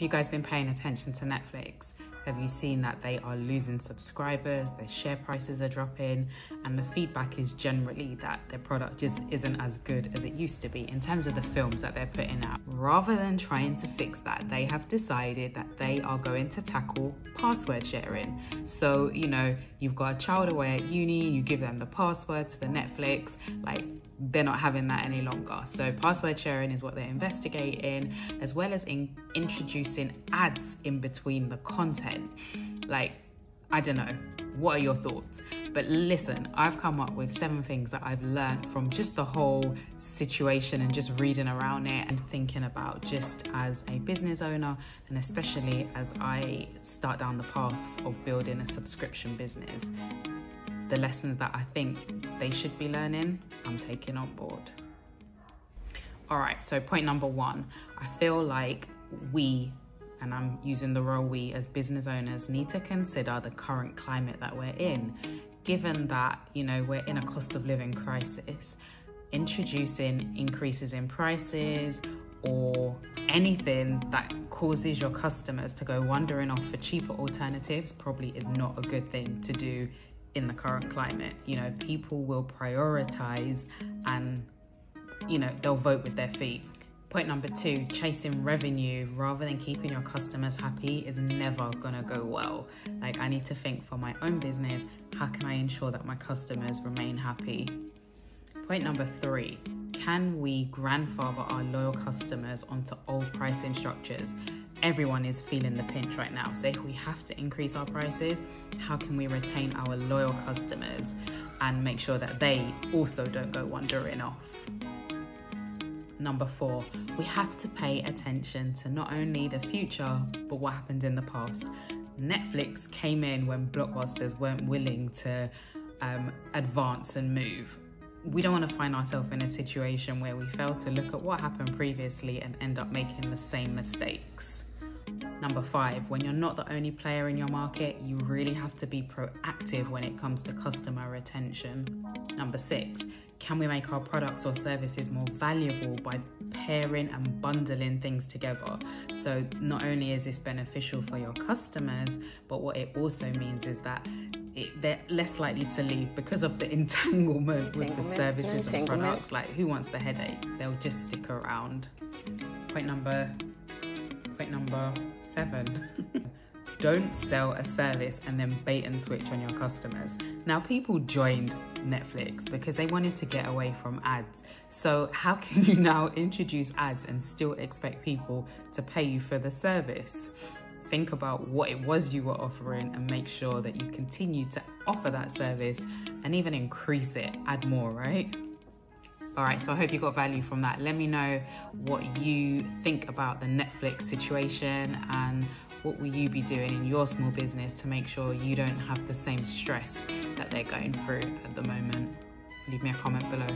you guys been paying attention to Netflix? Have you seen that they are losing subscribers, their share prices are dropping, and the feedback is generally that their product just isn't as good as it used to be in terms of the films that they're putting out. Rather than trying to fix that, they have decided that they are going to tackle password sharing. So, you know, you've got a child away at uni, you give them the password to the Netflix, like, they're not having that any longer. So password sharing is what they're investigating, as well as introducing ads in between the content. Like, I don't know, what are your thoughts? But listen, I've come up with 7 things that I've learned from just the whole situation and just reading around it and thinking about just as a business owner, and especially as I start down the path of building a subscription business. The lessons that I think they should be learning, I'm taking on board. All right, so point number 1, I feel like we, and I'm using the royal we as business owners, need to consider the current climate that we're in. Given that, you know, we're in a cost of living crisis, introducing increases in prices or anything that causes your customers to go wandering off for cheaper alternatives probably is not a good thing to do in the current climate. You know, people will prioritize and, you know, they'll vote with their feet. Point number 2, chasing revenue rather than keeping your customers happy is never gonna go well. Like, I need to think for my own business, how can I ensure that my customers remain happy? Point number 3, can we grandfather our loyal customers onto old pricing structures? Everyone is feeling the pinch right now. So if we have to increase our prices, how can we retain our loyal customers and make sure that they also don't go wandering off? Number 4, we have to pay attention to not only the future, but what happened in the past. Netflix came in when blockbusters weren't willing to advance and move. We don't want to find ourselves in a situation where we fail to look at what happened previously and end up making the same mistakes. Number 5, when you're not the only player in your market, you really have to be proactive when it comes to customer retention. Number 6, can we make our products or services more valuable by pairing and bundling things together? So not only is this beneficial for your customers, but what it also means is that they're less likely to leave because of the entanglement with the services and products. Like, who wants the headache? They'll just stick around. Point number 7. Don't sell a service and then bait and switch on your customers. Now, people joined Netflix because they wanted to get away from ads. So how can you now introduce ads and still expect people to pay you for the service? Think about what it was you were offering and make sure that you continue to offer that service and even increase it, add more, right? All right, so I hope you got value from that. Let me know what you think about the Netflix situation and what will you be doing in your small business to make sure you don't have the same stress that they're going through at the moment. Leave me a comment below.